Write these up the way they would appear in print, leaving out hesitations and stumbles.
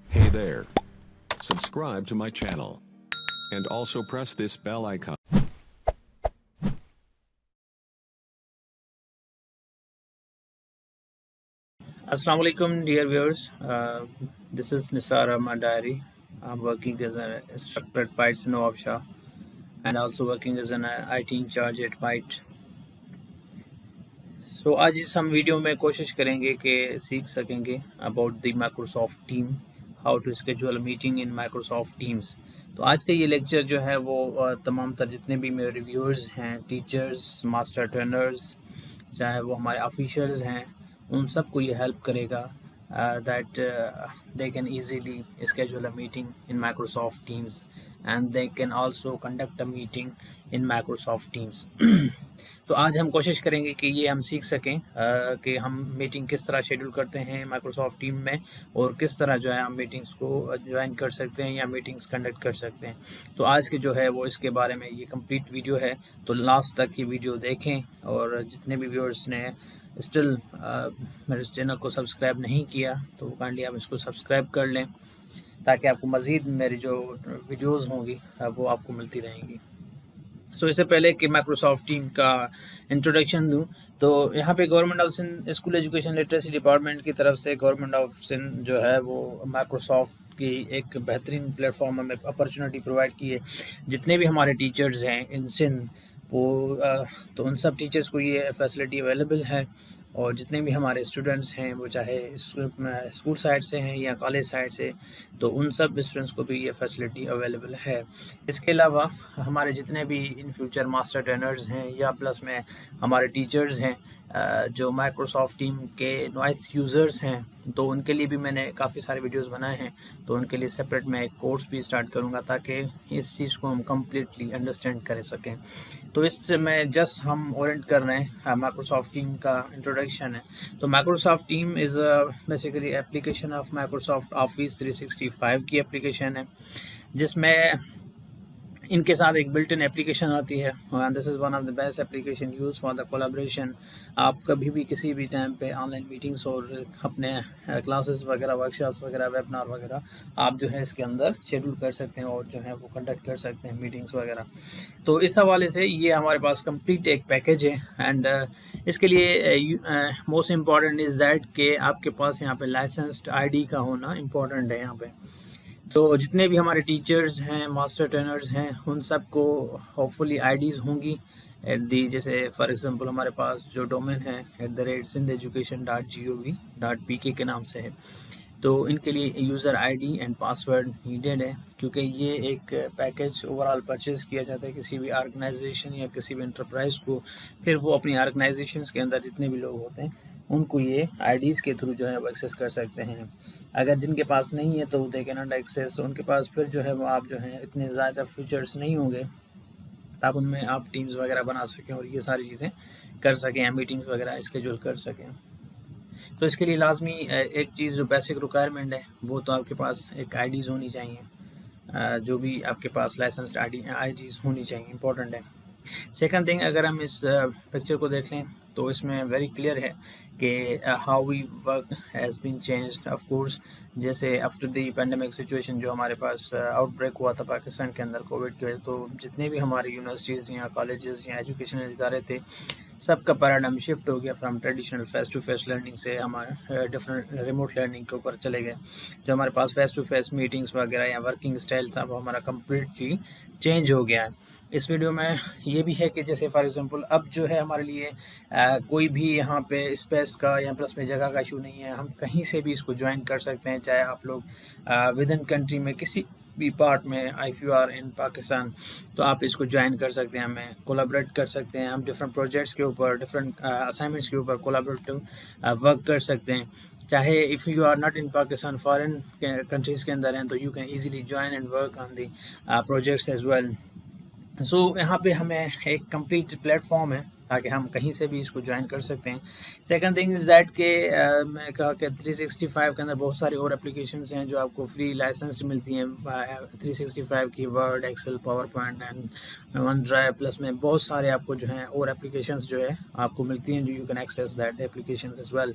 Hey there. Subscribe to my channel. And also press this bell icon. Assalamu alaikum, dear viewers. This is Nisar Ahmad Diary. I'm working as an instructor at Bytes Nawab Shah and also working as an IT in charge at Byte. So आज इस हम video में कोशिश करेंगे कि सीख सकेंगे about the Microsoft team, how to schedule meeting in Microsoft teams. तो आज का ये लेक्चर जो है वो तमाम तर जितने भी मेरे रिव्यूअर्स हैं, टीचर्स, मास्टर ट्रेनर्स, चाहे वो हमारे ऑफिसर्स हैं, उन सबको ये हेल्प करेगा that they can easily schedule a meeting in Microsoft Teams and they can also conduct a meeting in Microsoft Teams. तो आज हम कोशिश करेंगे कि ये हम सीख सकें कि हम मीटिंग किस तरह शेड्यूल करते हैं माइक्रोसॉफ्ट टीम में और किस तरह जो है हम मीटिंग्स को ज्वाइन कर सकते हैं या मीटिंग्स कंडक्ट कर सकते हैं। तो आज के जो है वो इसके बारे में ये कंप्लीट वीडियो है, तो लास्ट तक ये वीडियो देखें और जितने भी व्यूअर्स ने स्टिल मेरे चैनल को सब्सक्राइब नहीं किया तो काइंडली आप इसको सब्सक्राइब कर लें ताकि आपको मज़ीद मेरी जो वीडियोस होंगी वो आपको मिलती रहेंगी। सो इससे पहले कि माइक्रोसॉफ्ट टीम का इंट्रोडक्शन दूं तो यहाँ पे government of Sindh school education literacy department की तरफ से गवर्नमेंट ऑफ सिंध जो है वो माइक्रोसॉफ्ट की एक बेहतरीन प्लेटफॉर्म में अपॉर्चुनिटी प्रोवाइड की है। जितने भी हमारे टीचर्स हैं इन सिंध वो तो उन सब टीचर्स को ये फैसिलिटी अवेलेबल है और जितने भी हमारे स्टूडेंट्स हैं वो चाहे स्कूल साइड से हैं या कॉलेज साइड से, तो उन सब स्टूडेंट्स को भी ये फैसिलिटी अवेलेबल है। इसके अलावा हमारे जितने भी इन फ्यूचर मास्टर ट्रेनर्स हैं या प्लस में हमारे टीचर्स हैं जो माइक्रोसॉफ्ट टीम के नॉइस यूज़र्स हैं, तो उनके लिए भी मैंने काफ़ी सारे वीडियोस बनाए हैं। तो उनके लिए सेपरेट मैं एक कोर्स भी स्टार्ट करूंगा ताकि इस चीज़ को हम कम्प्लीटली अंडरस्टैंड कर सकें। तो इससे मैं जस्ट हम ओरिएंट कर रहे हैं माइक्रोसॉफ्ट टीम का इंट्रोडक्शन है। तो Microsoft team is basically application of Microsoft office 365 की एप्लीकेशन है जिसमें इनके साथ एक बिल्ट इन एप्लीकेशन आती है। This is one of the best application use for the collaboration. आप कभी भी किसी भी टाइम पे ऑनलाइन मीटिंग्स और अपने क्लासेस वगैरह, वर्कशॉप्स वगैरह, वेबिनार वगैरह आप जो है इसके अंदर शेड्यूल कर सकते हैं और जो है वो कंडक्ट कर सकते हैं मीटिंग्स वगैरह। तो इस हवाले से ये हमारे पास कंप्लीट एक पैकेज है एंड इसके लिए मोस्ट इम्पॉर्टेंट इज़ दैट कि आपके पास यहाँ पे लाइसेंस्ड आईडी का होना इम्पॉर्टेंट है यहाँ पे। तो जितने भी हमारे टीचर्स हैं, मास्टर ट्रेनर्स हैं, उन सबको होपफुली आईडीज़ होंगी एट दी, जैसे फॉर एग्जांपल हमारे पास जो डोमेन है @sindheducation.gov.pk के नाम से है। तो इनके लिए user ID and password needed है क्योंकि ये एक पैकेज ओवरऑल परचेज़ किया जाता है किसी भी ऑर्गेनाइजेशन या किसी भी एंटरप्राइज़ को। फिर वो अपनी ऑर्गेनाइजेशन के अंदर जितने भी लोग होते हैं उनको ये आईडीज़ के थ्रू जो है वो एक्सेस कर सकते हैं। अगर जिनके पास नहीं है तो दे कैन नॉट एक्सेस, उनके पास फिर जो है वो आप जो है इतने ज़्यादा फीचर्स नहीं होंगे तब उनमें आप टीम्स वगैरह बना सकें और ये सारी चीज़ें कर सकें या मीटिंग्स वगैरह स्केड्यूल कर सकें। तो इसके लिए लाजमी एक चीज़ जो बेसिक रिक्वायरमेंट है वो तो आपके पास एक आईडीज़ होनी चाहिए, जो भी आपके पास लाइसेंस्ड आईडीज़ होनी चाहिए, इंपॉर्टेंट है। सेकंड थिंग, अगर हम इस पिक्चर को देख लें तो इसमें वेरी क्लियर है कि how we work has been changed. Of course जैसे आफ्टर द पेंडेमिक सिचुएशन जो हमारे पास आउटब्रेक हुआ था पाकिस्तान के अंदर कोविड की वजह, तो जितने भी हमारे यूनिवर्सिटीज़ या कॉलेजेस या एजुकेशनल इदारे थे सबका पैराडाइम शिफ्ट हो गया from traditional face to face learning से हमारे डिफरेंट रिमोट लर्निंग के ऊपर चले गए। जो हमारे पास फेस टू फेस मीटिंग्स वगैरह या वर्किंग स्टाइल था वो हमारा कम्प्लीटली चेंज हो गया है। इस वीडियो में ये भी है कि जैसे फॉर एग्जांपल अब जो है हमारे लिए कोई भी यहाँ पे स्पेस का या प्लस में जगह का इशू नहीं है, हम कहीं से भी इसको ज्वाइन कर सकते हैं, चाहे आप लोग विद इन कंट्री में किसी भी पार्ट में, if you are in Pakistan तो आप इसको ज्वाइन कर सकते हैं, हमें कोलैबोरेट कर सकते हैं, हम डिफरेंट प्रोजेक्ट्स के ऊपर, डिफरेंट असाइनमेंट्स के ऊपर कोलैबोरेटिव वर्क कर सकते हैं। चाहे if you are not in Pakistan, foreign countries के अंदर हैं तो you can easily join and work on the projects as well. So यहाँ पे हमें एक कंप्लीट प्लेटफॉर्म है ताकि हम कहीं से भी इसको ज्वाइन कर सकते हैं। सेकंड थिंग इज़ दैट के मैं कहा कि 365 के अंदर बहुत सारी और एप्लीकेशंस हैं जो आपको फ्री लाइसेंस्ड मिलती हैं 365 की, word, excel, power point and one drive, plus में बहुत सारे आपको जो हैं और एप्लीकेशंस जो है आपको मिलती हैं जो you can access that applications as well.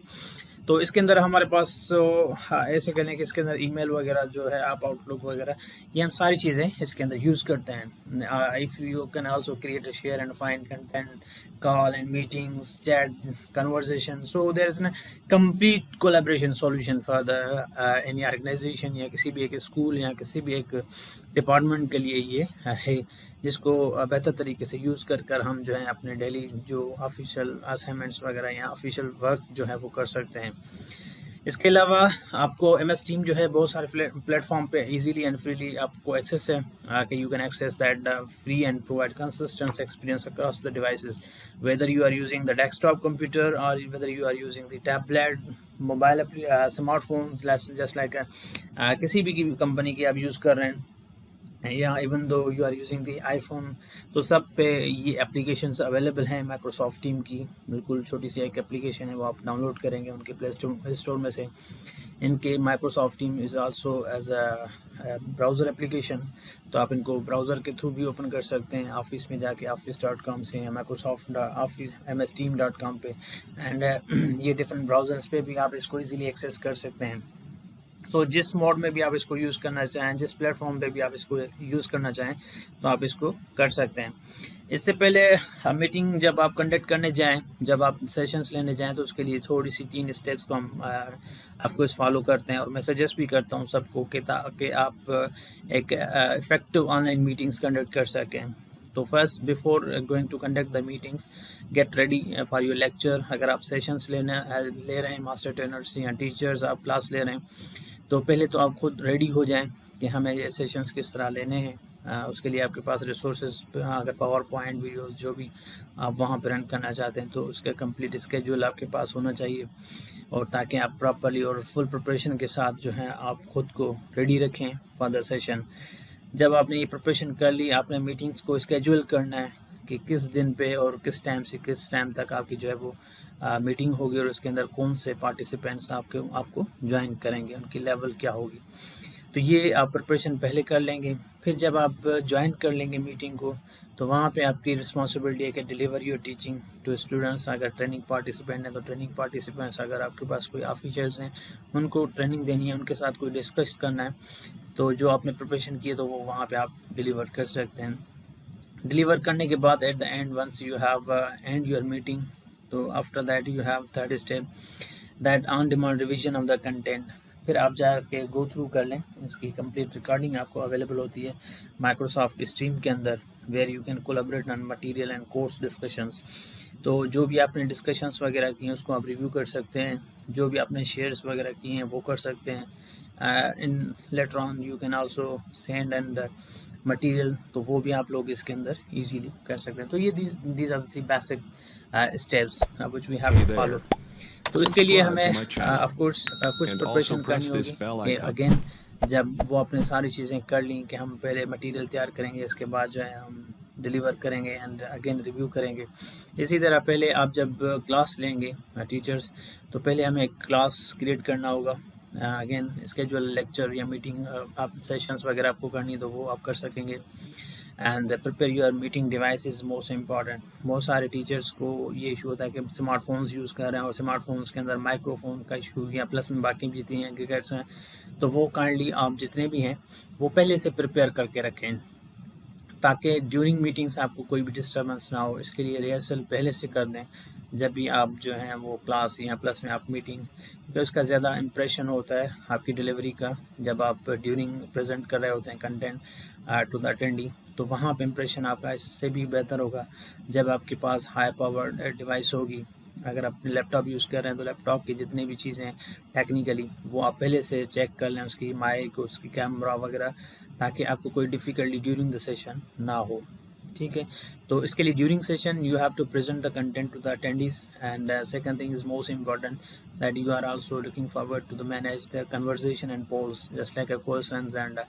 तो इसके अंदर हमारे पास हाँ, ऐसे कह लें कि इसके अंदर ईमेल वगैरह जो है, आप आउटलुक वगैरह, ये हम सारी चीज़ें इसके अंदर यूज़ करते हैं। If you can also create a share and find content, call and meetings, chat, conversation, so there is complete collaboration solution for the any organization या किसी भी एक स्कूल या किसी भी एक डिपार्टमेंट के लिए ये है, जिसको बेहतर तरीके से यूज़ कर हम जो है अपने डेली जो ऑफिशियल असाइनमेंट्स वगैरह या ऑफिशियल वर्क जो है वो कर सकते हैं। इसके अलावा आपको MS टीम जो है बहुत सारे प्लेटफॉर्म पे इजीली एंड फ्रीली आपको एक्सेस है कि you can access that free and provide consistent experience across the devices, whether you are using the desktop computer और whether you are using the tablet, mobile, smartphones, just like किसी भी company की आप use कर रहे हैं या even though you are using the iPhone, तो सब पे ये एप्लीकेशंस अवेलेबल हैं माइक्रोसॉफ्ट टीम की। बिल्कुल छोटी सी एक एप्लीकेशन है, वो आप डाउनलोड करेंगे उनके प्ले स्टोर में से। इनके Microsoft team is also as a browser application, तो आप इनको ब्राउज़र के थ्रू भी ओपन कर सकते हैं ऑफिस में जाके, office.com से या माइक्रोसॉफ्ट ऑफिस msteam.com पे, एंड ये डिफरेंट ब्राउज़र्स पे भी आप इसको ईजिली एक्सेस कर सकते हैं। सो जिस मोड में भी आप इसको यूज़ करना चाहें, जिस प्लेटफॉर्म पे भी आप इसको यूज़ करना चाहें, तो आप इसको कर सकते हैं। इससे पहले मीटिंग जब आप कंडक्ट करने जाएं, जब आप सेशंस लेने जाएं, तो उसके लिए थोड़ी सी 3 स्टेप्स को हम आपको इस फॉलो करते हैं, और मैं सजेस्ट भी करता हूं सबको कि ताकि आप एक इफेक्टिव ऑनलाइन मीटिंग्स कंडक्ट कर सकें। तो first, before going to conduct the meetings, get ready for your lecture. अगर आप सेशंस ले रहे हैं, मास्टर ट्रेनर्स या टीचर्स आप क्लास ले रहे हैं, तो पहले तो आप खुद रेडी हो जाएं कि हमें ये सेशंस किस तरह लेने हैं। उसके लिए आपके पास रिसोर्सेज, अगर पावर पॉइंट वीडियोस जो भी आप वहाँ पर रन करना चाहते हैं, तो उसका कंप्लीट स्केड्यूल आपके पास होना चाहिए, और ताकि आप प्रॉपर्ली और फुल प्रिपरेशन के साथ जो है आप खुद को रेडी रखें फॉर द सेशन। जब आपने ये प्रिपरेशन कर ली, आपने मीटिंग्स को स्केड्यूल करना है कि किस दिन पे और किस टाइम से किस टाइम तक आपकी जो है वो मीटिंग होगी, और उसके अंदर कौन से पार्टिसिपेंट्स आपको ज्वाइन करेंगे, उनकी लेवल क्या होगी। तो ये आप प्रिपरेशन पहले कर लेंगे। फिर जब आप ज्वाइन कर लेंगे मीटिंग को, तो वहाँ पे आपकी रिस्पॉन्सिबिलिटी है कि deliver your teaching to students. अगर ट्रेनिंग पार्टिसिपेंट हैं तो ट्रेनिंग पार्टिसिपेंट्स, अगर आपके पास कोई ऑफिशियल्स हैं उनको ट्रेनिंग देनी है, उनके साथ कोई डिस्कस करना है, तो जो आपने प्रिपरेशन की है तो वो वहाँ पे आप डिलीवर कर सकते हैं। डिलीवर करने के बाद at the end, once you have end your meeting, तो after that you have third step, that on demand revision of the content. फिर आप जाके गो थ्रू कर लें, इसकी कंप्लीट रिकॉर्डिंग आपको अवेलेबल होती है माइक्रोसॉफ्ट स्ट्रीम के अंदर, where you can collaborate on material and course discussions. तो जो भी आपने डिस्कशंस वगैरह की हैं उसको आप रिव्यू कर सकते हैं, जो भी आपने शेयर्स वगैरह किए हैं वो कर सकते हैं। In later on you can also send and material, तो वो भी आप लोग इसके अंदर इजीली कर सकते हैं। तो ये these are the basic steps which we have to follow. तो इसके लिए हमें ऑफ कोर्स कुछ प्रिपरेशन करनी होगी। अगेन, जब वो अपने सारी चीज़ें कर ली कि हम पहले मटेरियल तैयार करेंगे, इसके बाद जो है हम डिलीवर करेंगे एंड अगेन रिव्यू करेंगे। इसी तरह पहले आप जब क्लास लेंगे टीचर्स, तो पहले हमें एक क्लास क्रिएट करना होगा। अगेन स्केड्यूल लेक्चर या मीटिंग आप सेशंस वगैरह आपको करनी, तो वो आप कर सकेंगे। And prepare your meeting device is most important. बहुत सारे टीचर्स को ये इशू होता है कि स्मार्टफोन्स यूज़ कर रहे हैं और स्मार्टफोन्स के अंदर माइक्रोफोन का इशू या प्लस में बाकी जितनी हैं गैजेट्स हैं, तो वो काइंडली आप जितने भी हैं वो पहले से प्रिपेयर करके रखें, ताकि ड्यूरिंग मीटिंग्स आपको कोई भी डिस्टर्बेंस ना हो। इसके लिए रिहर्सल पहले से कर दें जब भी आप जो हैं वो क्लास या प्लस में आप मीटिंग, क्योंकि उसका ज़्यादा इम्प्रेशन होता है आपकी डिलीवरी का जब आप ड्यूरिंग प्रेजेंट कर रहे होते हैं कंटेंट टू द अटेंडी, तो वहाँ पे इम्प्रेशन आपका इससे भी बेहतर होगा जब आपके पास हाई पावर डिवाइस होगी। अगर आप लैपटॉप यूज़ कर रहे हैं तो लैपटॉप की जितनी भी चीज़ें टेक्निकली वो आप पहले से चेक कर लें, उसकी माइक, उसकी कैमरा वगैरह, ताकि आपको कोई डिफ़िकल्टी ड्यूरिंग द सेशन ना हो। ठीक है, तो इसके लिए during session you have to present the content to the attendees, and second thing is most important that you are also looking forward to the manage the conversation and polls, just like a questions and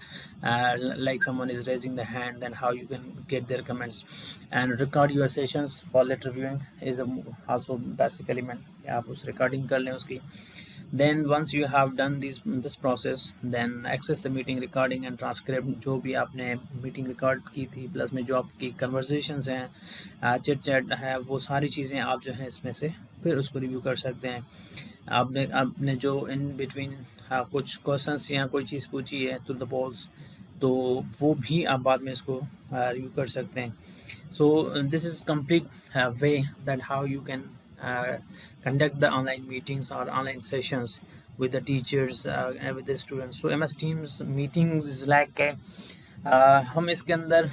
like someone is raising the hand, and how you can get their comments, and record your sessions for later viewing is also basic element। आप उस recording कर लें उसकी। Then once you have done this process, then access the meeting recording and transcript। जो भी आपने meeting record की थी प्लस में जो आपकी कन्वर्सेशंस हैं, चिट चैट है, वो सारी चीज़ें आप जो हैं इसमें से फिर उसको रिव्यू कर सकते हैं। आपने आपने जो इन बिटवीन कुछ क्वेश्चंस या कोई चीज़ पूछी है टू द पोल्स, तो वो भी आप बाद में इसको रिव्यू कर सकते हैं. So this is complete way that how you can conduct the online meetings or online sessions with the teachers and with the students. So MS Teams meetings is like हम इसके अंदर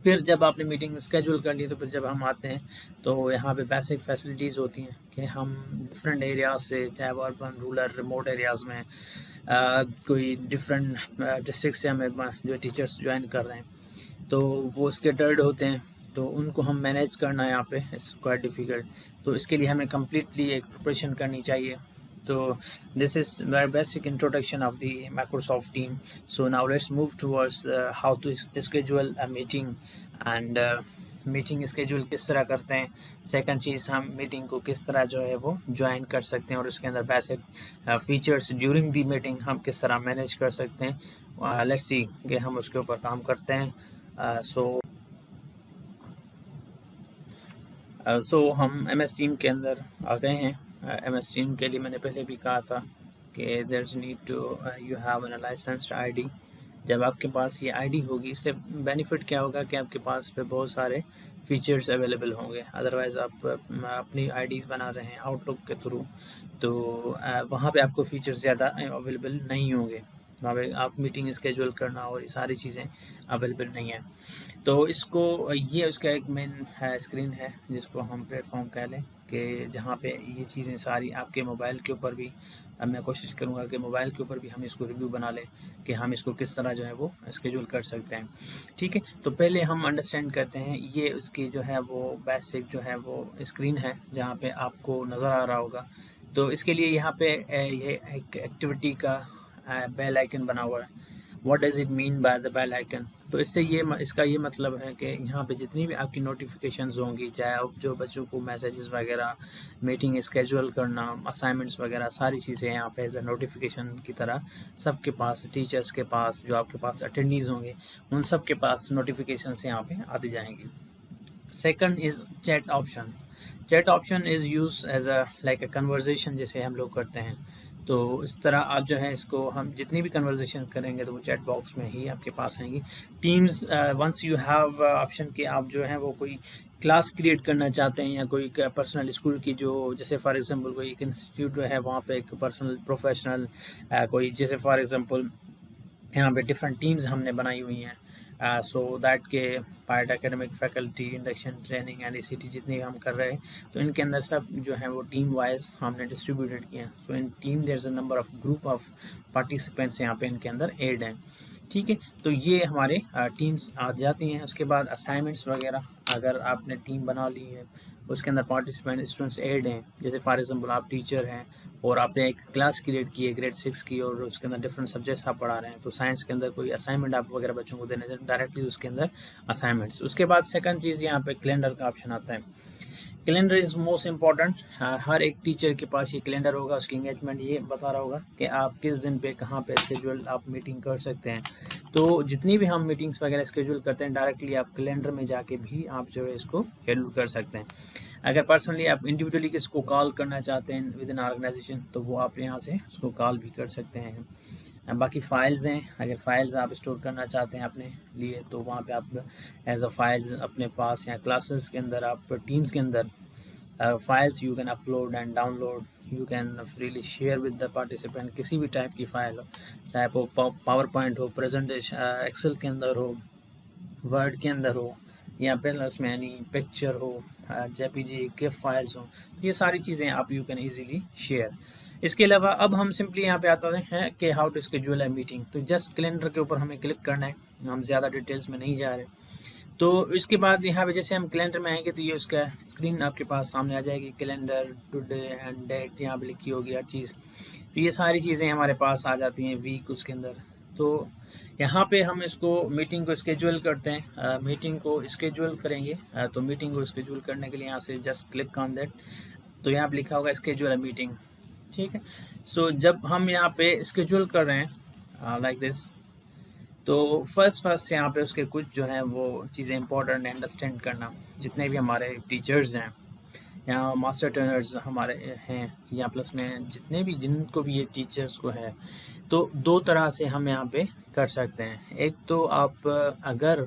फिर जब आपने मीटिंग स्केड्यूल कर ली तो फिर जब हम आते हैं तो यहाँ पे बेसिक फैसिलिटीज़ होती हैं कि हम डिफरेंट एरियाज से, चाहे वो अर्बन, रूरल, रिमोट एरियाज़ में कोई डिफरेंट डिस्ट्रिक्ट से हमें जो टीचर्स ज्वाइन कर रहे हैं तो वो स्केटर्ड होते हैं, तो उनको हम मैनेज करना यहाँ पे इट्स क्वाइट डिफ़िकल्ट. तो इसके लिए हमें कम्प्लीटली एक प्रिपरेशन करनी चाहिए. So this is very basic introduction of the Microsoft team. So now let's move towards how to schedule a meeting and meeting schedule किस तरह करते हैं. सेकंड चीज़, हम मीटिंग को किस तरह जो है वो ज्वाइन कर सकते हैं और उसके अंदर basic features during the meeting हम किस तरह मैनेज कर सकते हैं. लेट्स सी कि हम उसके ऊपर काम करते हैं. सो हम MS टीम के अंदर आ गए हैं. MS टीम के लिए मैंने पहले भी कहा था कि there is need to you have an licensed ID. जब आपके पास ये ID होगी, इससे बेनिफिट क्या होगा कि आपके पास पे बहुत सारे फीचर्स अवेलेबल होंगे. अदरवाइज़ आप अपनी IDs बना रहे हैं आउटलुक के थ्रू, तो वहाँ पे आपको फीचर्स ज़्यादा अवेलेबल नहीं होंगे. वहाँ पे आप मीटिंग स्केड्यूल करना और ये सारी चीज़ें अवेलेबल नहीं है. तो इसको ये उसका एक मेन स्क्रीन है जिसको हम प्लेटफॉर्म कह लें कि जहाँ पे ये चीज़ें सारी आपके मोबाइल के ऊपर भी, अब मैं कोशिश करूँगा कि मोबाइल के ऊपर भी हम इसको रिव्यू बना लें कि हम इसको किस तरह जो है वो स्केड्यूल कर सकते हैं. ठीक है, तो पहले हम अंडरस्टैंड करते हैं. ये उसकी जो है वो बेसिक जो है वो स्क्रीन है जहाँ पे आपको नज़र आ रहा होगा. तो इसके लिए यहाँ पे ये एक एक्टिविटी का बेल आइकन बना हुआ है. What does it mean by the bell icon? तो इससे इसका ये मतलब है कि यहाँ पे जितनी भी आपकी नोटिफिकेशंस होंगी, चाहे आप जो बच्चों को मैसेजेस वगैरह, मीटिंग स्केड्यूल करना, असाइनमेंट्स वगैरह, सारी चीज़ें यहाँ पे एज अ नोटिफिकेशन की तरह सबके पास, टीचर्स के पास, जो आपके पास अटेंडीज़ होंगे, उन सब के पास नोटिफिकेशंस यहाँ पे आती जाएंगी. Second is chat option. Chat option is use as a like a conversation जैसे हम लोग करते हैं. तो इस तरह आप जो है इसको, हम जितनी भी कन्वर्जेशन करेंगे तो वो चैट बॉक्स में ही आपके पास आएंगी. Teams, once you have option कि आप जो है वो कोई क्लास क्रिएट करना चाहते हैं या कोई पर्सनल स्कूल की, जो जैसे फॉर एग्जांपल कोई एक इंस्टीट्यूट है वहाँ पे एक पर्सनल प्रोफेशनल कोई, जैसे फॉर एग्जांपल यहाँ पे डिफरेंट टीम्स हमने बनाई हुई हैं सो दैट के part academic faculty, induction, training and ECT जितनी हम कर रहे हैं तो इनके अंदर सब जो है वो टीम वाइज हमने डिस्ट्रीब्यूटेड किया है. So in team there is a number of group of participants यहाँ पे इनके अंदर एड हैं. ठीक है, तो ये हमारे टीम्स आ जाती हैं. उसके बाद असाइनमेंट्स वगैरह, अगर आपने टीम बना ली है उसके अंदर पार्टिसिपेंट स्टूडेंट्स ऐड हैं, जैसे फॉर एग्जांपल आप टीचर हैं और आपने एक क्लास क्रिएट की है ग्रेड 6 की और उसके अंदर डिफरेंट सब्जेक्ट्स आप पढ़ा रहे हैं, तो साइंस के अंदर कोई असाइनमेंट आप वगैरह बच्चों को देने डायरेक्टली उसके अंदर असाइनमेंट्स. उसके बाद सेकंड चीज़ यहाँ पे कैलेंडर का ऑप्शन आता है. Calendar is most important. हर एक टीचर के पास ये कैलेंडर होगा, उसकी एंगेजमेंट ये बता रहा होगा कि आप किस दिन पे कहाँ पे स्केड्यूल आप मीटिंग कर सकते हैं. तो जितनी भी हम मीटिंग्स वगैरह स्केड्यूल करते हैं डायरेक्टली आप कैलेंडर में जाके भी आप जो है इसको शेड्यूल कर सकते हैं. अगर पर्सनली आप इंडिविजुअली किसको कॉल करना चाहते हैं विद इन ऑर्गेनाइजेशन तो वो आप यहाँ से उसको कॉल भी कर सकते हैं. बाकी फ़ाइल्स हैं, अगर फाइल्स आप स्टोर करना चाहते हैं अपने लिए तो वहाँ पे आप एज अ फाइल्स अपने पास, या क्लासेस के अंदर आप टीम्स के अंदर files you can upload and download, you can freely share with the participant. किसी भी टाइप की फ़ाइल हो, चाहे वो पावर पॉइंट हो, प्रेजेंटेशन एक्सेल के अंदर हो, वर्ड के अंदर हो, या प्लस में यानी पिक्चर हो, JPG GIF फाइल्स हो, तो ये सारी चीज़ें आप यू कैन ईजीली शेयर. इसके अलावा अब हम सिंपली यहाँ पे आते हैं कि how to schedule a meeting. तो जस्ट कैलेंडर के ऊपर हमें क्लिक करना है, हम ज़्यादा डिटेल्स में नहीं जा रहे. तो इसके बाद यहाँ पे जैसे हम कैलेंडर में आएंगे तो ये उसका स्क्रीन आपके पास सामने आ जाएगी, कैलेंडर, टुडे एंड डेट यहाँ पे लिखी होगी हर चीज़. तो ये सारी चीज़ें हमारे पास आ जाती हैं वीक उसके अंदर. तो यहाँ पे हम इसको मीटिंग को स्केड्यूल करते हैं. मीटिंग को स्केड्यूल करेंगे तो मीटिंग को स्केड्यूल करने के लिए यहाँ से जस्ट क्लिक ऑन दैट, तो यहाँ पे लिखा होगा स्केड्यूल अ मीटिंग. ठीक है, सो जब हम यहाँ पे स्केड्यूल कर रहे हैं लाइक दिस, तो फर्स्ट यहाँ पे उसके कुछ जो है वो चीज़ें इंपॉर्टेंट अंडरस्टैंड करना. जितने भी हमारे टीचर्स हैं यहाँ मास्टर ट्रेनर्स हमारे हैं, या प्लस में जिनको भी ये टीचर्स को है, तो दो तरह से हम यहाँ पे कर सकते हैं। एक तो आप अगर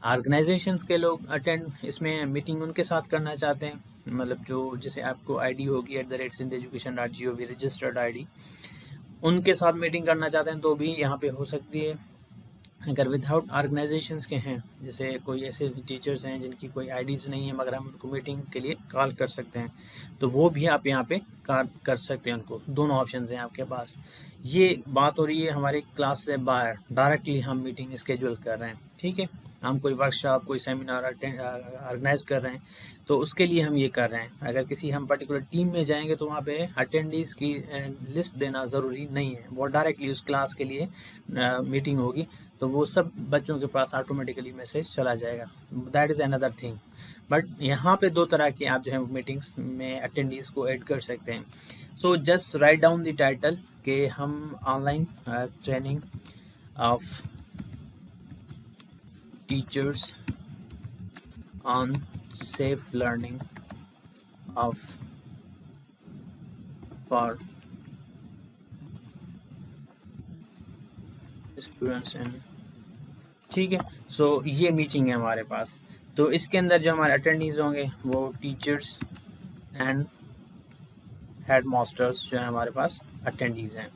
ऑर्गेनाइजेशंस के लोग अटेंड इसमें मीटिंग उनके साथ करना चाहते हैं, मतलब जो जैसे आपको आईडी होगी @sindheducation.gov रजिस्टर्ड आईडी, उनके साथ मीटिंग करना चाहते हैं तो भी यहाँ पे हो सकती है। अगर विदाउट ऑर्गेनाइजेशंस के हैं, जैसे कोई ऐसे टीचर्स हैं जिनकी कोई आईडीज़ नहीं है मगर हम उनको मीटिंग के लिए कॉल कर सकते हैं, तो वो भी आप यहाँ पे कॉल कर सकते हैं उनको। दोनों ऑप्शंस हैं आपके पास। ये बात हो रही है हमारे क्लास से बाहर, डायरेक्टली हम मीटिंग स्केड्यूल कर रहे हैं, ठीक है। हम कोई वर्कशॉप, कोई सेमिनार ऑर्गेनाइज कर रहे हैं तो उसके लिए हम ये कर रहे हैं। अगर किसी हम पर्टिकुलर टीम में जाएंगे तो वहाँ पे अटेंडीज़ की लिस्ट देना ज़रूरी नहीं है, वो डायरेक्टली उस क्लास के लिए मीटिंग होगी तो वो सब बच्चों के पास ऑटोमेटिकली मैसेज चला जाएगा। That is another thing. But यहाँ पे दो तरह के आप जो है मीटिंग्स में अटेंडीज़ को ऐड कर सकते हैं। So just write down the title कि हम online training of teachers on safe learning of for students and, ठीक है। सो ये मीटिंग है हमारे पास, तो इसके अंदर जो हमारे अटेंडीज होंगे वो टीचर्स एंड हेड मास्टर्स जो है हमारे पास अटेंडीज हैं।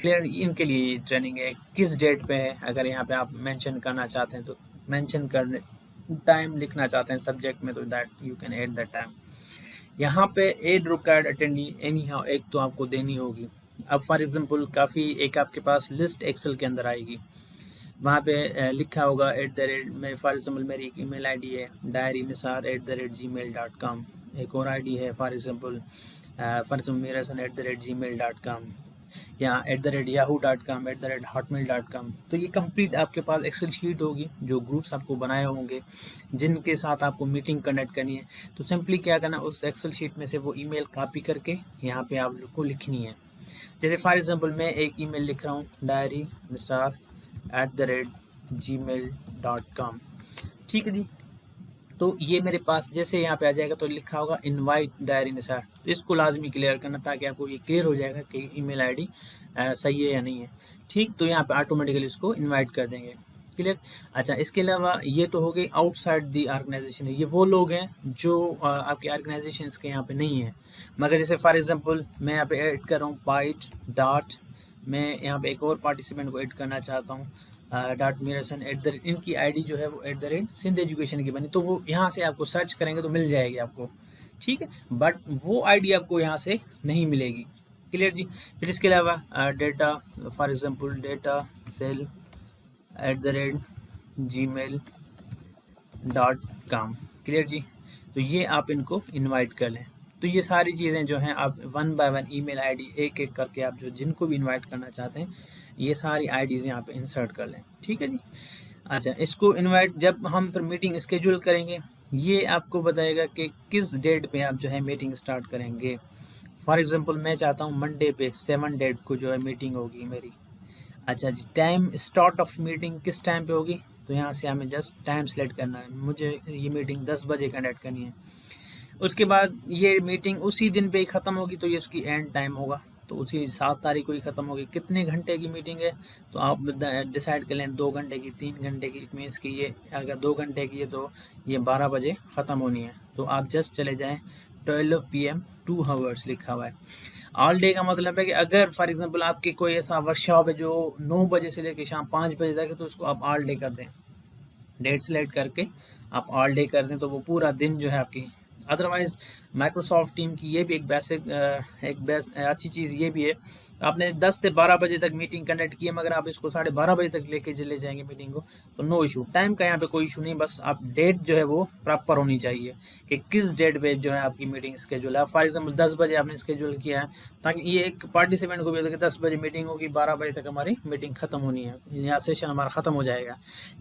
क्लियर, इनके लिए ट्रेनिंग है। किस डेट पे है, अगर यहाँ पे आप मेंशन करना चाहते हैं तो मेंशन करने, टाइम लिखना चाहते हैं सब्जेक्ट में तो that you can add the time. यहाँ पे add required attendee anyhow एक तो आपको देनी होगी। अब फॉर एग्जांपल काफ़ी एक आपके पास लिस्ट एक्सेल के अंदर आएगी, वहाँ पे लिखा होगा @ फॉर एग्जांपल मेरी एक ईमेल आईडी है diarynisar@gmail.com, एक और आईडी है फॉर एग्जांपल meerasan @gmail.com, या @yahoo.com, @hotmail.com। तो ये कंप्लीट आपके पास एक्सेल शीट होगी जो ग्रुप्स आपको बनाए होंगे जिनके साथ आपको मीटिंग कनेक्ट करनी है। तो सिंपली क्या करना, उस एक्सेल शीट में से वो ईमेल कॉपी करके यहाँ पे आप लोग को लिखनी है। जैसे फॉर एग्जांपल मैं एक ईमेल लिख रहा हूँ diarynisar@gmail.com, ठीक है जी। तो ये मेरे पास जैसे यहाँ पे आ जाएगा तो लिखा होगा इनवाइट डायरी निसार, तो इसको लाजमी क्लियर करना ताकि आपको ये क्लियर हो जाएगा कि ईमेल आईडी सही है या नहीं है, ठीक। तो यहाँ पे ऑटोमेटिकली इसको इनवाइट कर देंगे, क्लियर। अच्छा, इसके अलावा ये तो हो गई आउटसाइड दी ऑर्गेनाइजेशन, ये वो लोग हैं जो आपके ऑर्गेनाइजेशन के यहाँ पे नहीं है, मगर जैसे फॉर एग्जाम्पल मैं यहाँ पे ऐड कर रहा हूँ बाइट डॉट, मैं यहाँ पे एक और पार्टिसिपेंट को ऐड करना चाहता हूँ .meerasan इनकी आईडी जो है वो @सिंध एजुकेशन की बनी, तो वो यहाँ से आपको सर्च करेंगे तो मिल जाएगी आपको, ठीक है। बट वो आईडी आपको यहाँ से नहीं मिलेगी, क्लियर जी। फिर इसके अलावा data, for example data cell @gmail.com, clear जी। तो ये आप इनको इनवाइट कर लें। तो ये सारी चीज़ें जो हैं आप 1 बाय 1 ईमेल आईडी एक एक करके आप जो जिनको भी इनवाइट करना चाहते हैं ये सारी आईडीज़ यहाँ पे इंसर्ट कर लें, ठीक है जी। अच्छा, इसको इनवाइट जब हम फिर मीटिंग स्केड्यूल करेंगे ये आपको बताएगा कि किस डेट पे आप जो है मीटिंग स्टार्ट करेंगे। फॉर एग्जांपल मैं चाहता हूँ मंडे पे 7 डेट को जो है मीटिंग होगी मेरी। अच्छा जी, टाइम स्टार्ट ऑफ मीटिंग किस टाइम पे होगी, तो यहाँ से हमें जस्ट टाइम सेलेक्ट करना है। मुझे ये मीटिंग 10 बजे कंडक्ट करनी है। उसके बाद ये मीटिंग उसी दिन पे ही ख़त्म होगी तो ये उसकी एंड टाइम होगा, तो उसी 7 तारीख को ही ख़त्म होगी। कितने घंटे की मीटिंग है तो आप डिसाइड कर लें, 2 घंटे की, 3 घंटे की। इट मीन्स कि ये अगर 2 घंटे की है तो ये 12 बजे ख़त्म होनी है, तो आप जस्ट चले जाएँ 12 PM 2 आवर्स लिखा हुआ है। ऑल डे का मतलब है कि अगर फॉर एग्जांपल आपके कोई ऐसा वर्कशॉप है जो 9 बजे से लेकर शाम 5 बजे तक है तो उसको आप ऑल डे कर दें, डेट सेलेक्ट करके आप ऑल डे कर दें तो वो पूरा दिन जो है आपकी। अदरवाइज़ माइक्रोसॉफ्ट टीम की ये भी एक बेस्ट अच्छी चीज़ ये भी है, आपने 10 से 12 बजे तक मीटिंग कंडक्ट की है मगर आप इसको 12:30 बजे तक लेके चले जाएंगे मीटिंग को तो नो इशू, टाइम का यहाँ पे कोई इशू नहीं, बस आप डेट जो है वो प्रॉपर होनी चाहिए कि किस डेट पे जो है आपकी मीटिंग स्केड्यूल है। फॉर एग्जांपल 10 बजे आपने स्केड्यूल किया है ताकि ये एक पार्टिसिपेंट को भी होता है कि 10 बजे मीटिंग होगी, 12 बजे तक हमारी मीटिंग ख़त्म होनी है, यहाँ सेशन हमारा ख़त्म हो जाएगा,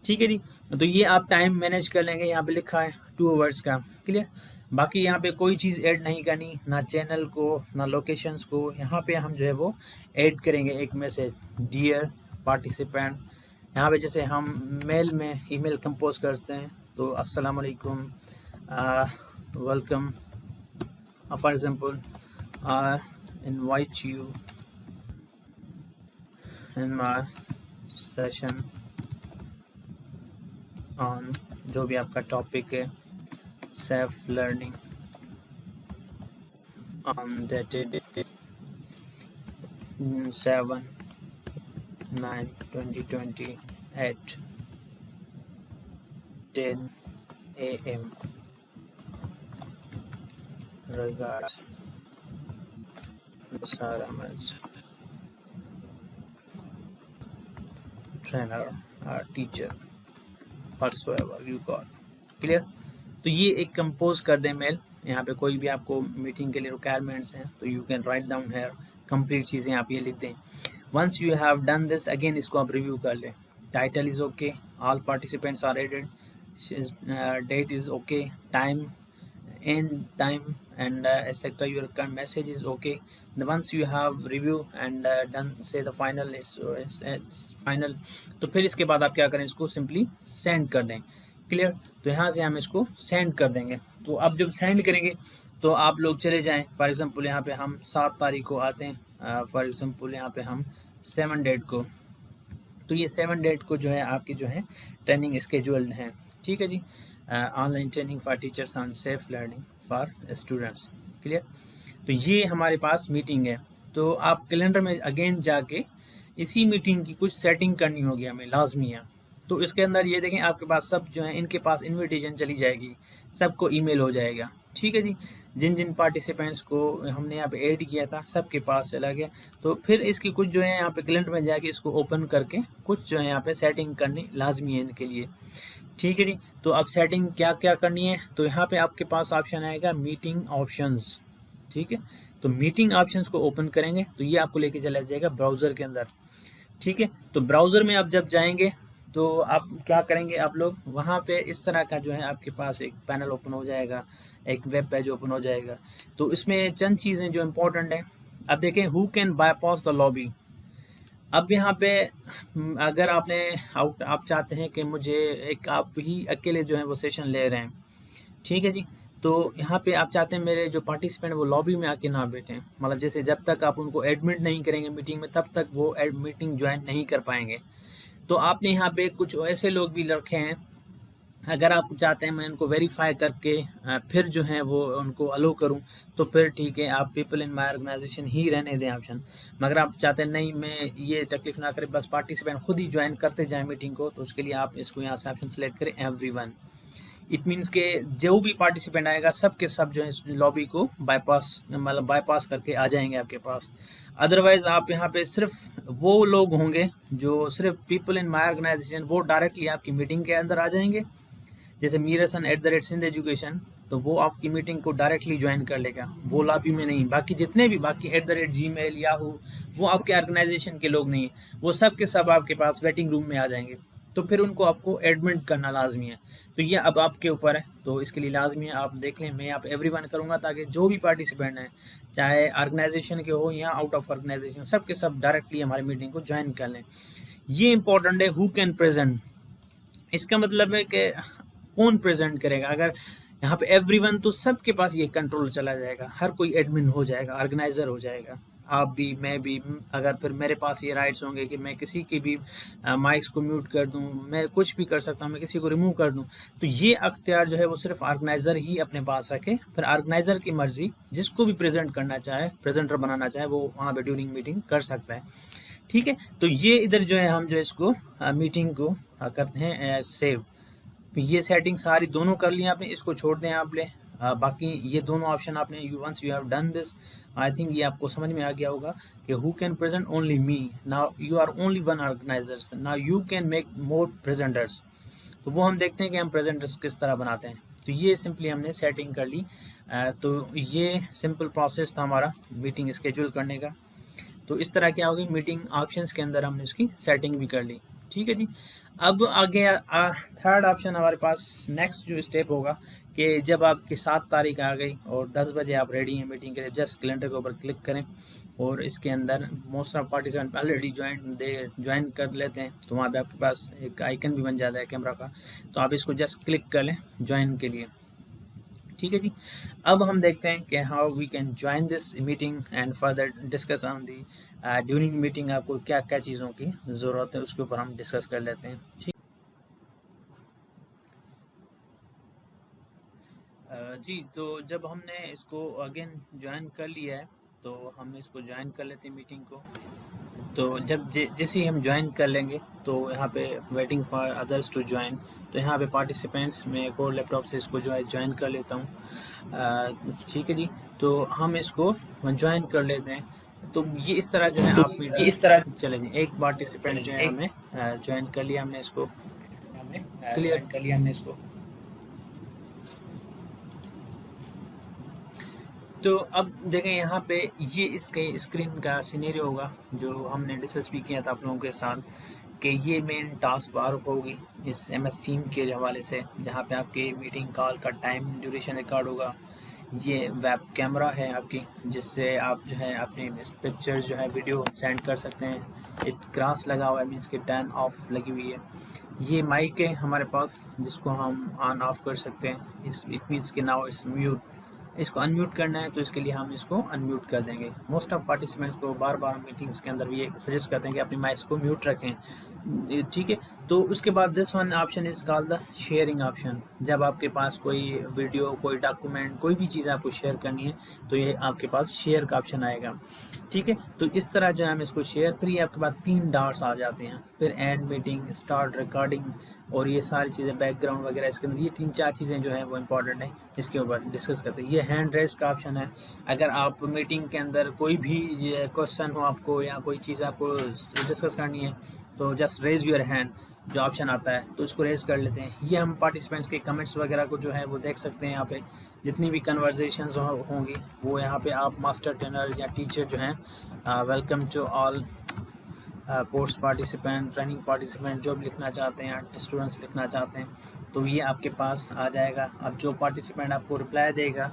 ठीक है जी। तो ये आप टाइम मैनेज कर लेंगे, यहाँ पे लिखा है 2 आवर्स का, क्लियर। बाकी यहाँ पे कोई चीज़ ऐड नहीं करनी, ना चैनल को ना लोकेशंस को। यहाँ पे हम जो है वो ऐड करेंगे एक मैसेज, डियर पार्टिसिपेंट। यहाँ पे जैसे हम मेल में ईमेल कंपोज करते हैं तो अस्सलाम वालेकुम, welcome For example, I invite you in my session on, जो भी आपका टॉपिक है, self learning on dated 7/9/2020 at 10 a.m. Regards, Nisar Ahmed, trainer or teacher, whatsoever you got. Clear? तो ये एक कंपोज कर दें मेल, यहाँ पे कोई भी आपको मीटिंग के लिए रिक्वायरमेंट्स हैं तो you can write down here, complete चीज़ें आप ये लिख दें. Once you have done this, again इसको आप रिव्यू कर लें. Title is okay, all participants are added, date is okay, time, end time, and etc. Your current message is okay. Once you have review and done, say the final is final, तो फिर इसके बाद आप क्या करें, इसको simply send कर दें. क्लियर? तो यहाँ से हम इसको सेंड कर देंगे. तो अब जब सेंड करेंगे तो आप लोग चले जाएं. फॉर एग्जांपल यहाँ पे हम 7 तारीख को आते हैं, फॉर एग्जांपल यहाँ पे हम 7 डेट को, तो ये 7 डेट को जो है आपकी जो है ट्रेनिंग स्केड्यूल्ड है. ठीक है जी. Online training for teachers on safe learning for students. Clear? तो ये हमारे पास मीटिंग है. तो आप कैलेंडर में अगेन जाके इसी मीटिंग की कुछ सेटिंग करनी होगी हमें, लाजमी है. तो इसके अंदर ये देखें आपके पास सब जो है, इनके पास इनविटेशन चली जाएगी, सबको ईमेल हो जाएगा. ठीक है जी. जिन जिन पार्टिसिपेंट्स को हमने यहाँ पे ऐड किया था सबके पास चला गया. तो फिर इसकी कुछ जो है यहाँ पे कैलेंडर में जाके इसको ओपन करके कुछ जो है यहाँ पे सेटिंग करनी लाजमी है इनके लिए. ठीक है जी. तो अब सेटिंग क्या क्या करनी है, तो यहाँ पे आपके पास ऑप्शन आएगा मीटिंग ऑप्शंस. ठीक है. तो मीटिंग ऑप्शंस को ओपन करेंगे तो ये आपको लेके चला जाएगा ब्राउज़र के अंदर. ठीक है. तो ब्राउज़र में आप जब जाएंगे तो आप क्या करेंगे, आप लोग वहाँ पे इस तरह का जो है आपके पास एक पैनल ओपन हो जाएगा, एक वेब पेज ओपन हो जाएगा. तो इसमें चंद चीज़ें जो इम्पोर्टेंट हैं, अब देखें who can bypass the lobby. अब यहाँ पे अगर आप चाहते हैं कि मुझे एक आप ही अकेले जो है वो सेशन ले रहे हैं. ठीक है जी. तो यहाँ पे आप चाहते हैं मेरे जो पार्टिसिपेंट वो लॉबी में आके ना बैठें, मतलब जैसे जब तक आप उनको एडमिट नहीं करेंगे मीटिंग में तब तक वो मीटिंग ज्वाइन नहीं कर पाएंगे. तो आपने यहाँ पे कुछ ऐसे लोग भी रखे हैं, अगर आप चाहते हैं मैं इनको वेरीफाई करके फिर जो है वो उनको अलो करूं तो फिर ठीक है, आप पीपल इन माय ऑर्गेनाइजेशन ही रहने दें ऑप्शन. मगर आप चाहते हैं नहीं मैं ये तकलीफ ना करें, बस पार्टिसिपेंट खुद ही ज्वाइन करते जाएं मीटिंग को, तो उसके लिए आप इसको यहाँ से ऑप्शन सेलेक्ट करें एवरीवन. इट मीन्स के जो भी पार्टिसिपेंट आएगा सब के सब जो है इस लॉबी को बाईपास करके आ जाएंगे आपके पास. अदरवाइज आप यहाँ पे सिर्फ वो लोग होंगे जो सिर्फ पीपल इन माय ऑर्गेनाइजेशन, वो डायरेक्टली आपकी मीटिंग के अंदर आ जाएंगे. जैसे मीरसन @सिंध एजुकेशन, तो वो आपकी मीटिंग को डायरेक्टली ज्वाइन कर लेगा, वो लॉबी में नहीं. बाकी जितने भी बाकी @gmail याहू, वो आपके ऑर्गेनाइजेशन के लोग नहीं है, वो सब के सब आपके पास वेटिंग रूम में आ जाएंगे. तो फिर उनको आपको एडमिट करना लाजमी है. तो ये अब आपके ऊपर है, तो इसके लिए लाजमी है आप देख लें. मैं यहाँ पे एवरीवन करूँगा ताकि जो भी पार्टिसिपेंट हैं चाहे ऑर्गेनाइजेशन के हो या आउट ऑफ ऑर्गेनाइजेशन, सब के सब डायरेक्टली हमारी मीटिंग को ज्वाइन कर लें. ये इंपॉर्टेंट है हु कैन प्रेजेंट. इसका मतलब है कि कौन प्रेजेंट करेगा. अगर यहाँ पे एवरीवन, तो सबके पास ये कंट्रोल चला जाएगा, हर कोई एडमिन हो जाएगा, ऑर्गेनाइजर हो जाएगा, आप भी मैं भी. अगर फिर मेरे पास ये राइट्स होंगे कि मैं किसी की भी माइक्स को म्यूट कर दूं, मैं कुछ भी कर सकता हूं, मैं किसी को रिमूव कर दूं, तो ये अख्तियार जो है वो सिर्फ ऑर्गेनाइजर ही अपने पास रखे. फिर ऑर्गेनाइजर की मर्जी, जिसको भी प्रेजेंट करना चाहे, प्रेजेंटर बनाना चाहे, वो वहाँ पे ड्यूरिंग मीटिंग कर सकता है. ठीक है. तो ये इधर जो है हम जो इसको मीटिंग को करते हैं सेव. तो ये सेटिंग सारी दोनों कर ली आपने, इसको छोड़ दें आप ले. बाकी ये दोनों ऑप्शन आपने once you have done this, I think ये आपको समझ में आ गया होगा कि who can present only me. Now you are only one organizers, now you can make more presenters. तो वो हम देखते हैं कि हम प्रेजेंटर्स किस तरह बनाते हैं. तो ये सिंपली हमने सेटिंग कर ली. तो ये सिंपल प्रोसेस था हमारा मीटिंग स्केड्यूल करने का. तो इस तरह क्या होगी, मीटिंग ऑप्शंस के अंदर हमने उसकी सेटिंग भी कर ली. ठीक है जी. अब आगे थर्ड ऑप्शन हमारे पास नेक्स्ट जो स्टेप होगा कि जब आपकी 7 तारीख आ गई और 10 बजे आप रेडी हैं मीटिंग के लिए, जस्ट कैलेंडर के ऊपर क्लिक करें और इसके अंदर most of participant already join कर लेते हैं. तो वहाँ पे आपके पास एक आइकन भी बन जाता है कैमरा का, तो आप इसको जस्ट क्लिक कर लें ज्वाइन के लिए. ठीक है जी। अब हम देखते हैं कि how we can join this meeting and further discuss on the during meeting आपको क्या क्या चीज़ों की ज़रूरत है उसके ऊपर हम डिस्कस कर लेते हैं। ठीक जी, तो जब हमने इसको अगेन ज्वाइन कर लिया है तो हम इसको ज्वाइन कर लेते हैं मीटिंग को। तो जब जैसे ही हम ज्वाइन कर लेंगे तो यहाँ पे waiting for others to join, तो यहाँ पे पार्टिसिपेंट्स में एक और लैपटॉप से इसको जो है ज्वाइन कर लेता हूँ। ठीक है जी, तो हम इसको ज्वाइन कर लेते हैं। तो ये इस तरह जो है आप मीटिंग इस तरह चले जी, एक पार्टिसिपेंट जो है हमें ज्वाइन कर लिया हमने इसको, क्लियर कर लिया हमने इसको। तो अब देखें यहाँ पे ये इसके स्क्रीन का सिनेरियो होगा जो हमने डिस्कस भी किया था आप लोगों के साथ कि ये मेन टास्क बार होगी इस MS टीम के हवाले से, जहाँ पे आपके मीटिंग कॉल का टाइम ड्यूरेशन रिकॉर्ड होगा। ये वेब कैमरा है आपकी जिससे आप जो है अपने पिक्चर जो है वीडियो सेंड कर सकते हैं। एक क्रॉस लगा हुआ है मीन्स कि टर्न ऑफ लगी हुई है। ये माइक है हमारे पास जिसको हम ऑन ऑफ कर सकते हैं। इट मीन्स कि नाउ इस म्यूट, इसको अनम्यूट करना है तो इसके लिए हम इसको अनम्यूट कर देंगे। मोस्ट ऑफ पार्टिसिपेंट्स को बार बार मीटिंग्स के अंदर भी ये सजेस्ट करते हैं कि अपनी माइक्स को म्यूट रखें। ठीक है, तो उसके बाद this one option is called the sharing option. जब आपके पास कोई वीडियो, कोई डॉक्यूमेंट, कोई भी चीज़ आपको शेयर करनी है तो ये आपके पास शेयर का ऑप्शन आएगा। ठीक है, तो इस तरह जो है हम इसको शेयर, फिर ये आपके पास 3 डॉट्स आ जाते हैं, फिर एंड मीटिंग, स्टार्ट रिकॉर्डिंग और ये सारी चीज़ें बैकग्राउंड वगैरह इसके अंदर, ये 3-4 चीज़ें जो है वो इंपॉर्टेंट है, इसके ऊपर डिस्कस करते हैं। ये हैंड रेस का ऑप्शन है। अगर आप मीटिंग के अंदर कोई भी क्वेश्चन हो आपको या कोई चीज़ आपको डिस्कस करनी है तो जस्ट रेज योर हैंड जो ऑप्शन आता है तो इसको रेज कर लेते हैं। ये हम पार्टिसिपेंट्स के कमेंट्स वगैरह को जो है वो देख सकते हैं। यहाँ पे जितनी भी कन्वर्जेशंस होंगी वो यहाँ पे आप मास्टर ट्रेनर या टीचर जो हैं, welcome to all course participant, training participant जो भी लिखना चाहते हैं, स्टूडेंट्स लिखना चाहते हैं तो ये आपके पास आ जाएगा। अब जो पार्टिसिपेंट आपको रिप्लाई देगा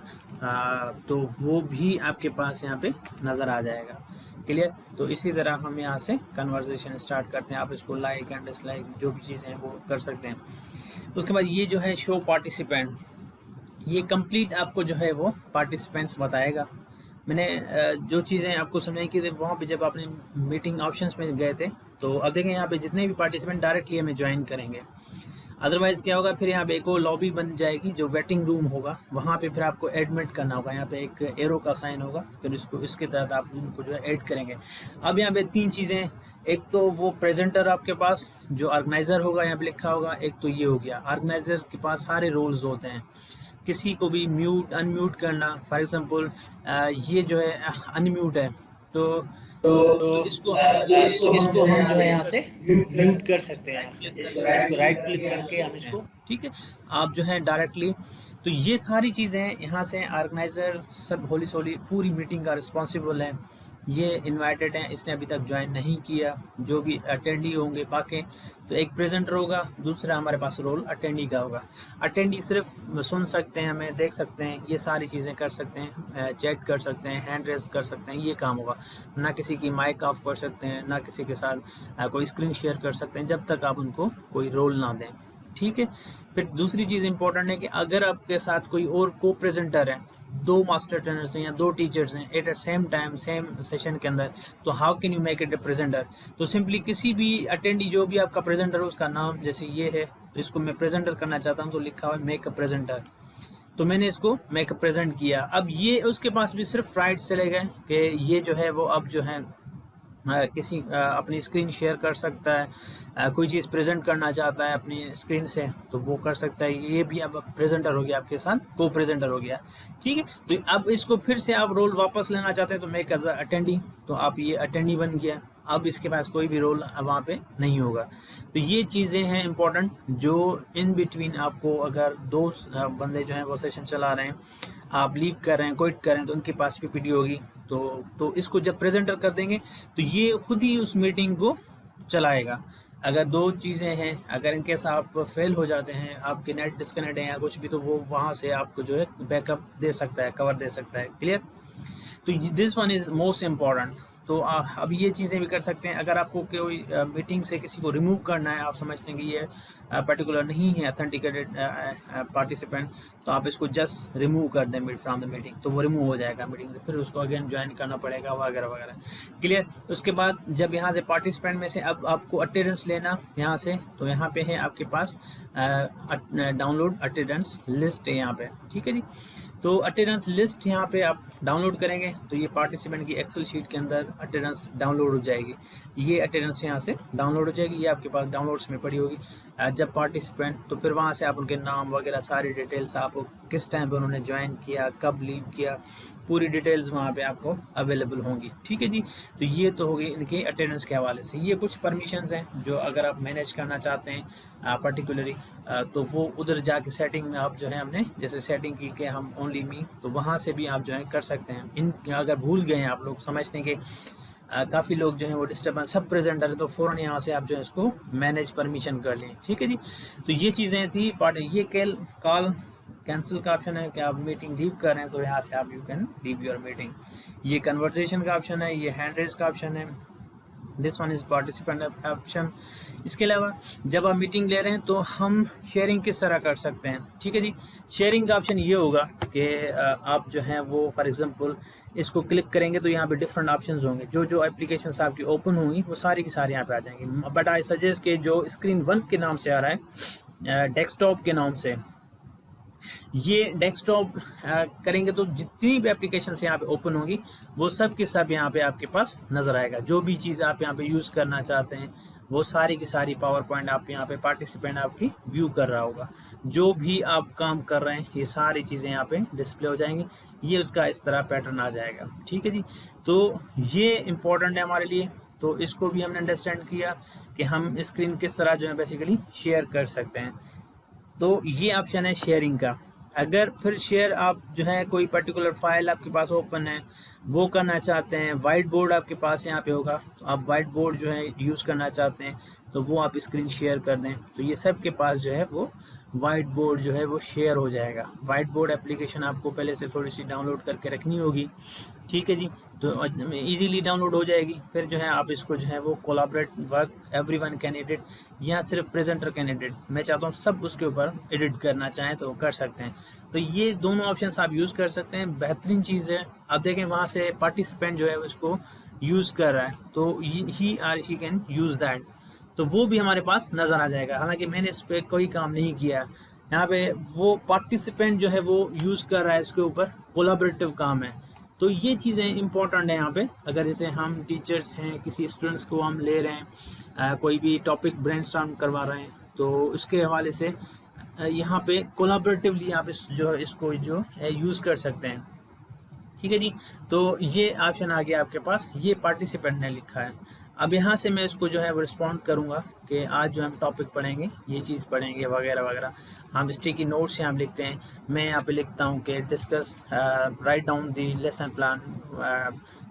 तो वो भी आपके पास यहाँ पे नज़र आ जाएगा। क्लियर, तो इसी तरह हम यहाँ से कन्वर्सेशन स्टार्ट करते हैं। आप इसको लाइक एंड डिसलाइक जो भी चीज़ें हैं वो कर सकते हैं। उसके बाद ये जो है शो पार्टिसिपेंट, ये कंप्लीट आपको जो है वो पार्टिसिपेंट्स बताएगा। मैंने जो चीज़ें आपको समझाई कि वहाँ पे जब आपने मीटिंग ऑप्शंस में गए थे तो अब देखें यहाँ पे जितने भी पार्टिसिपेंट डायरेक्टली हमें ज्वाइन करेंगे। अदरवाइज़ क्या होगा, फिर यहाँ पे एक और लॉबी बन जाएगी जो वेटिंग रूम होगा, वहाँ पे फिर आपको एडमिट करना होगा। यहाँ पे एक एरो का साइन होगा, फिर इसको इसके तहत आप उनको जो है ऐड करेंगे। अब यहाँ पे 3 चीज़ें, एक तो वो प्रेजेंटर आपके पास जो ऑर्गेनाइज़र होगा यहाँ पे लिखा होगा, एक तो ये हो गया। ऑर्गेनाइज़र के पास सारे रोल्स होते हैं, किसी को भी म्यूट अनम्यूट करना। फॉर एग्जांपल ये जो है अनम्यूट है तो इसको हम जो है यहाँ से म्यूट कर सकते हैं। इसको राइट क्लिक करके हम इसको, ठीक है, आप जो है डायरेक्टली, तो ये सारी चीज़ें यहाँ से ऑर्गेनाइज़र सब होली सोली पूरी मीटिंग का रिस्पॉन्सिबल है। ये इनवाइटेड हैं, इसने अभी तक ज्वाइन नहीं किया। जो भी अटेंडी होंगे बाकी, तो एक प्रेजेंटर होगा, दूसरा हमारे पास रोल अटेंडी का होगा। अटेंडी सिर्फ सुन सकते हैं, हमें देख सकते हैं, ये सारी चीज़ें कर सकते हैं, चैट कर सकते हैं, हैंड रेज कर सकते हैं, ये काम होगा। ना किसी की माइक ऑफ कर सकते हैं, ना किसी के साथ कोई स्क्रीन शेयर कर सकते हैं जब तक आप उनको कोई रोल ना दें। ठीक है, फिर दूसरी चीज़ इंपॉर्टेंट है कि अगर आपके साथ कोई और को प्रेजेंटर है, 2 मास्टर ट्रेनर्स हैं या 2 टीचर्स हैं at same time same session के अंदर, तो how can you make it a presenter. तो सिंपली किसी भी अटेंडी जो भी आपका प्रेजेंटर है उसका नाम, जैसे ये है तो इसको मैं प्रेजेंटर करना चाहता हूँ तो लिखा हुआ है मेक अ प्रेजेंटर, तो मैंने इसको मेक अ प्रेजेंट किया। अब ये उसके पास भी सिर्फ राइट्स चले गए कि ये जो है वो अब जो है किसी अपनी स्क्रीन शेयर कर सकता है, कोई चीज़ प्रेजेंट करना चाहता है अपनी स्क्रीन से तो वो कर सकता है। ये भी अब प्रेजेंटर हो गया, आपके साथ को प्रेजेंटर हो गया। ठीक है, तो अब इसको फिर से आप रोल वापस लेना चाहते हैं तो मेक एज अटेंडी, तो आप ये अटेंडी बन गया। अब इसके पास कोई भी रोल वहाँ पे नहीं होगा। तो ये चीज़ें हैं इंपॉर्टेंट जो इन बिटवीन आपको, अगर 2 बंदे जो हैं वो सेशन चला रहे हैं, आप लीव कर रहे हैं, क्विट कर रहे हैं, तो उनके पास पीपीटी होगी। तो इसको जब प्रेजेंटर कर देंगे तो ये खुद ही उस मीटिंग को चलाएगा। अगर 2 चीज़ें हैं, अगर इनके साथ आप फेल हो जाते हैं, आपके नेट डिस्कनेक्ट है या कुछ भी, तो वो वहाँ से आपको जो है बैकअप दे सकता है, कवर दे सकता है। क्लियर, तो this one is most important. तो अब ये चीज़ें भी कर सकते हैं। अगर आपको कोई मीटिंग से किसी को रिमूव करना है, आप समझते हैं कि ये पर्टिकुलर नहीं है ऑथेंटिकेटेड पार्टिसिपेंट, तो आप इसको जस्ट रिमूव कर दें फ्रॉम द मीटिंग, तो वो रिमूव हो जाएगा मीटिंग से, फिर उसको अगेन ज्वाइन करना पड़ेगा वगैरह वगैरह। क्लियर। उसके बाद जब यहाँ से पार्टिसिपेंट में से अब आपको अटेंडेंस लेना यहाँ से, तो यहाँ पे है आपके पास डाउनलोड अटेंडेंस लिस्ट है यहाँ पे, ठीक है जी। तो अटेंडेंस लिस्ट यहाँ पे आप डाउनलोड करेंगे तो ये पार्टिसिपेंट की एक्सेल शीट के अंदर अटेंडेंस डाउनलोड हो जाएगी। ये अटेंडेंस यहाँ से डाउनलोड हो जाएगी, ये आपके पास डाउनलोड्स में पड़ी होगी। जब पार्टिसिपेंट, तो फिर वहाँ से आप उनके नाम वगैरह सारी डिटेल्स, आपको किस टाइम पे उन्होंने ज्वाइन किया, कब लीव किया, पूरी डिटेल्स वहाँ पे आपको अवेलेबल होंगी, ठीक है जी। तो ये तो होगी इनके अटेंडेंस के हवाले से। ये कुछ परमिशंस हैं जो अगर आप मैनेज करना चाहते हैं पर्टिकुलरली, तो वो उधर जाके सेटिंग में आप जो है, हमने जैसे सेटिंग की कि हम ओनली मी, तो वहाँ से भी आप जो है कर सकते हैं। इन अगर भूल गए हैं आप लोग, समझते हैं कि काफ़ी लोग जो है वो डिस्टर्बेंस सब प्रेजेंट है, तो फ़ौरन यहाँ से आप जो है इसको मैनेज परमिशन कर लें, ठीक है जी। तो ये चीज़ें थी पार्ट। ये कॉल कैंसिल का ऑप्शन है कि आप मीटिंग लीव कर रहे हैं, तो यहाँ से आप you can leave your meeting. ये कन्वर्सेशन का ऑप्शन है, ये हैंड रेज का ऑप्शन है, this one is participant option. इसके अलावा जब आप मीटिंग ले रहे हैं तो हम शेयरिंग किस तरह कर सकते हैं, ठीक है जी। शेयरिंग का ऑप्शन ये होगा कि आप जो हैं वो फॉर एग्जांपल इसको क्लिक करेंगे तो यहाँ पे डिफरेंट ऑप्शंस होंगे, जो एप्लीकेशंस आपकी ओपन होंगी वो सारी की सारी यहाँ पे आ जाएंगी। बट आई सजेस्ट कि जो स्क्रीन 1 के नाम से आ रहा है, डेस्कटॉप के नाम से, ये डेस्कटॉप करेंगे तो जितनी भी एप्लीकेशन यहाँ पे ओपन होंगी वो सब के सब यहाँ पे आपके पास नज़र आएगा। जो भी चीज़ आप यहाँ पे यूज़ करना चाहते हैं वो सारी की सारी पावर पॉइंट आप यहाँ पे पार्टिसिपेंट आपकी व्यू कर रहा होगा। जो भी आप काम कर रहे हैं ये सारी चीज़ें यहाँ पे डिस्प्ले हो जाएंगी। ये उसका इस तरह पैटर्न आ जाएगा, ठीक है जी। तो ये इम्पोर्टेंट है हमारे लिए। तो इसको भी हमने अंडरस्टैंड किया कि हम स्क्रीन किस तरह जो है बेसिकली शेयर कर सकते हैं। तो ये ऑप्शन है शेयरिंग का। अगर फिर शेयर आप जो है कोई पर्टिकुलर फाइल आपके पास ओपन है वो करना चाहते हैं, वाइट बोर्ड आपके पास यहाँ पे होगा, तो आप वाइट बोर्ड जो है यूज़ करना चाहते हैं तो वो आप स्क्रीन शेयर कर दें, तो ये सब के पास जो है वो वाइट बोर्ड जो है वो शेयर हो जाएगा। वाइट बोर्ड एप्लीकेशन आपको पहले से थोड़ी सी डाउनलोड करके रखनी होगी, ठीक है जी। तो इजीली डाउनलोड हो जाएगी। फिर जो है आप इसको जो है वो collaborate work everyone can edit, यहाँ सिर्फ प्रेजेंटर कैन एडिट, मैं चाहता हूँ सब उसके ऊपर एडिट करना चाहें तो कर सकते हैं। तो ये दोनों ऑप्शंस आप यूज़ कर सकते हैं, बेहतरीन चीज़ है। आप देखें वहाँ से पार्टिसिपेंट जो है उसको यूज़ कर रहा है तो he or she can use that, तो वो भी हमारे पास नज़र आ जाएगा। हालांकि मैंने इस पर कोई काम नहीं किया, यहाँ पे वो पार्टिसिपेंट जो है वो यूज़ कर रहा है, इसके ऊपर कोलैबोरेटिव काम है। तो ये चीज़ें इंपॉर्टेंट है यहाँ पे। अगर जैसे हम टीचर्स हैं, किसी स्टूडेंट्स को हम ले रहे हैं, कोई भी टॉपिक ब्रेनस्टॉर्म करवा रहे हैं, तो उसके हवाले से यहाँ पे कोलैबोरेटिवली आप जो इसको जो है यूज़ कर सकते हैं, ठीक है जी। तो ये ऑप्शन आ गया आपके पास, ये पार्टिसिपेंट ने लिखा है। अब यहाँ से मैं इसको जो है वो रिस्पॉन्ड करूँगा कि आज जो हम टॉपिक पढ़ेंगे ये चीज़ पढ़ेंगे वगैरह वगैरह। हम स्टिकी नोट्स यहाँ लिखते हैं, मैं यहाँ पे लिखता हूँ कि discuss write down the lesson plan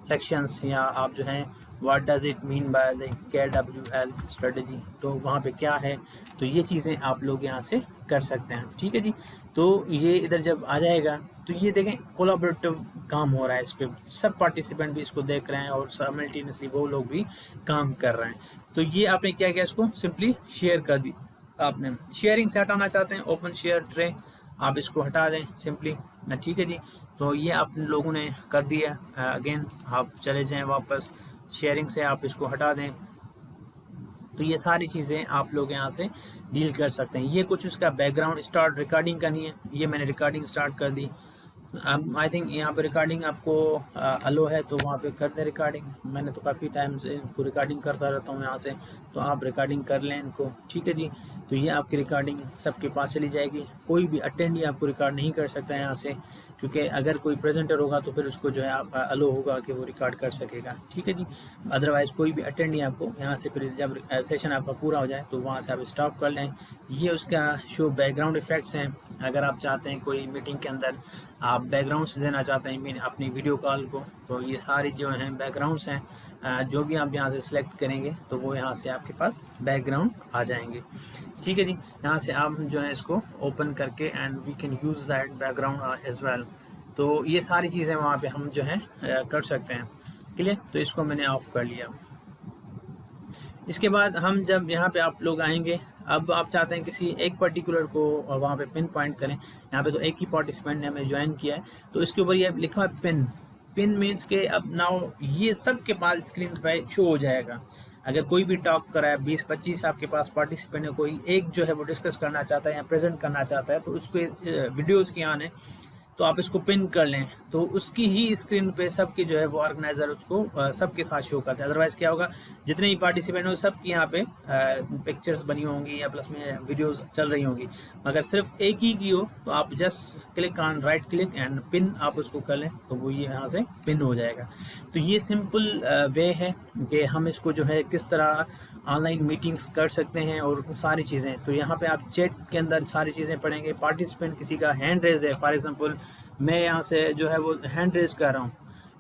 sections, या आप जो हैं what does it mean by the KWL strategy, तो वहाँ पे क्या है, तो ये चीज़ें आप लोग यहाँ से कर सकते हैं, ठीक है जी। तो ये इधर जब आ जाएगा तो ये देखें कोलैबोरेटिव काम हो रहा है, इस पर सब पार्टिसिपेंट भी इसको देख रहे हैं और साइमल्टेनियसली वो लोग भी काम कर रहे हैं। तो ये आपने क्या किया, इसको सिंपली शेयर कर दी। आपने शेयरिंग से हटाना चाहते हैं, ओपन शेयर ट्रे, आप इसको हटा दें सिंपली, ठीक है जी। तो ये आप लोगों ने कर दिया। अगेन आप चले जाएं वापस, शेयरिंग से आप इसको हटा दें, तो ये सारी चीज़ें आप लोग यहाँ से डील कर सकते हैं। ये कुछ उसका बैकग्राउंड स्टार्ट रिकॉर्डिंग करनी है, ये मैंने रिकॉर्डिंग स्टार्ट कर दी। आई थिंक यहाँ पे रिकॉर्डिंग आपको अलो है तो वहाँ पे कर दें रिकॉर्डिंग। मैंने तो काफ़ी टाइम से इनको रिकॉर्डिंग करता रहता हूँ यहाँ से, तो आप रिकॉर्डिंग कर लें इनको, ठीक है जी। तो ये आपकी रिकॉर्डिंग सबके पास चली जाएगी। कोई भी अटेंडी आपको रिकॉर्ड नहीं कर सकता है यहाँ से, क्योंकि अगर कोई प्रेजेंटर होगा तो फिर उसको जो है आप अलो होगा कि वो रिकॉर्ड कर सकेगा, ठीक है जी। अदरवाइज़ कोई भी अटेंडी आपको यहाँ से फिर जब सेशन आपका पूरा हो जाए तो वहाँ से आप स्टॉप कर लें। ये उसका शो बैकग्राउंड इफ़ेक्ट्स हैं। अगर आप चाहते हैं कोई मीटिंग के अंदर आप बैकग्राउंड्स देना चाहते हैं अपनी वीडियो कॉल को, तो ये सारी जो हैं बैकग्राउंड्स हैं, जो भी आप यहाँ से सिलेक्ट करेंगे तो वो यहाँ से आपके पास बैकग्राउंड आ जाएंगे, ठीक है जी। यहाँ से आप जो है इसको ओपन करके and we can use that background as well. तो ये सारी चीज़ें वहाँ पे हम जो है कर सकते हैं, क्लियर। तो इसको मैंने ऑफ कर लिया। इसके बाद हम जब यहाँ पे आप लोग आएंगे, अब आप चाहते हैं किसी एक पर्टिकुलर को वहाँ पे पिन पॉइंट करें। यहाँ पे तो एक ही पार्टिसिपेंट ने हमें ज्वाइन किया है, तो इसके ऊपर ये लिखा है पिन। पिन मीन्स के अब नाउ ये सब के पास स्क्रीन पे शो हो जाएगा। अगर कोई भी टॉक करा है, 20-25 आपके पास पार्टिसिपेंट है, कोई एक जो है वो डिस्कस करना चाहता है या प्रेजेंट करना चाहता है, तो उसके वीडियोज़ की आने, तो आप इसको पिन कर लें, तो उसकी ही स्क्रीन पे सबकी जो है वो ऑर्गेनाइजर उसको सबके साथ शो करता है। अदरवाइज़ क्या होगा, जितने ही पार्टिसिपेंट हो सब की यहाँ पे पिक्चर्स बनी होंगी या प्लस में वीडियोस चल रही होंगी, मगर सिर्फ एक ही की हो तो आप just click on right click and pin आप उसको कर लें, तो वो ये यहाँ से पिन हो जाएगा। तो ये सिंपल वे है कि हम इसको जो है किस तरह ऑनलाइन मीटिंग्स कर सकते हैं और सारी चीज़ें। तो यहाँ पे आप चैट के अंदर सारी चीज़ें पढ़ेंगे। पार्टिसिपेंट किसी का हैंड रेज है, फॉर एग्जांपल मैं यहाँ से जो है वो हैंड रेज कर रहा हूँ,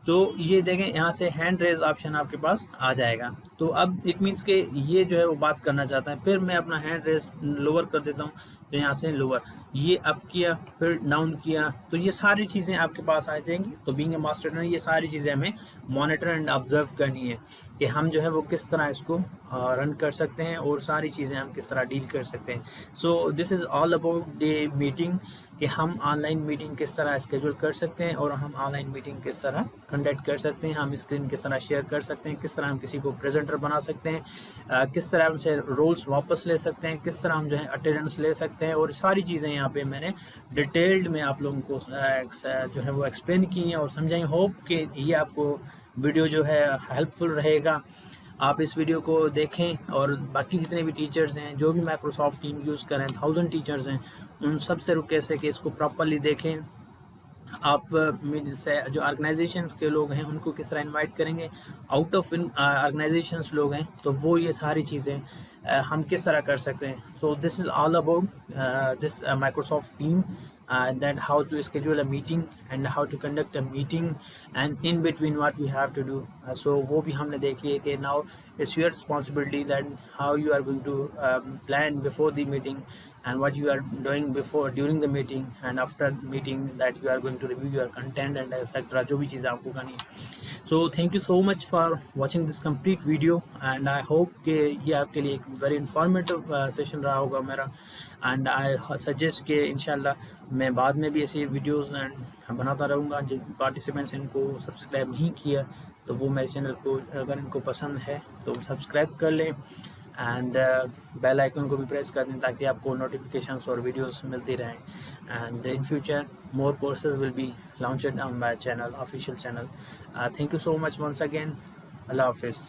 तो ये देखें यहाँ से हैंड रेज ऑप्शन आपके पास आ जाएगा। तो अब इट मीन्स के ये जो है वो बात करना चाहता है, फिर मैं अपना हैंड रेज लोअर कर देता हूँ, तो यहाँ से लोअर, ये अप किया फिर डाउन किया, तो ये सारी चीज़ें आपके पास आ जाएंगी। तो बीइंग ए मास्टर ट्रेनर ये सारी चीज़ें हमें मॉनिटर एंड ऑब्जर्व करनी है कि हम जो है वो किस तरह इसको रन कर सकते हैं और सारी चीज़ें हम किस तरह डील कर सकते हैं। So this is all about the meeting, कि हम ऑनलाइन मीटिंग किस तरह स्केड्यूल कर सकते हैं और हम ऑनलाइन मीटिंग किस तरह कंडक्ट कर सकते हैं, हम स्क्रीन किस तरह शेयर कर सकते हैं, किस तरह हम किसी को प्रेजेंटर बना सकते हैं, किस तरह हमसे रोल्स वापस ले सकते हैं, किस तरह हम जो है अटेंडेंस ले सकते हैं, और सारी चीज़ें यहाँ पे मैंने डिटेल्ड में आप लोगों को जो है वो एक्सप्लेन की हैं और समझाई। होप कि ये आपको वीडियो जो है हेल्पफुल रहेगा। आप इस वीडियो को देखें और बाकी जितने भी टीचर्स हैं जो भी माइक्रोसॉफ्ट टीम यूज़ कर रहे हैं, 1000 टीचर्स हैं, उन सब से रुके से कि इसको प्रॉपरली देखें। आप से जो ऑर्गेनाइजेशंस के लोग हैं उनको किस तरह इनवाइट करेंगे, आउट ऑफ ऑर्गेनाइजेशंस लोग हैं तो वो ये सारी चीज़ें हम किस तरह कर सकते हैं। So this is all about this Microsoft team, that how to schedule a meeting and how to conduct a meeting and in between what we have to do. So वो भी हमने देख लिया कि now it's your responsibility that how you are going to plan before the meeting and what you are doing before during the meeting and after meeting, that you are going to review your content and etc. जो भी चीज़ें आपको करनी है। So thank you so much for watching this complete video and I hope कि ये आपके लिए एक very informative session रहा होगा मेरा, एंड आई सजेस्ट कि इंशाल्लाह मैं बाद में भी ऐसी वीडियोस बनाता रहूँगा। जिन पार्टिसिपेंट्स इनको सब्सक्राइब नहीं किया तो वो मेरे चैनल को अगर इनको पसंद है तो सब्सक्राइब कर लें एंड बेल आइकन को भी प्रेस कर दें ताकि आपको नोटिफिकेशंस और वीडियोस मिलती रहें। And in future more courses will be launched on my channel, official channel. Thank you so much once again. अल्लाह हाफिज़।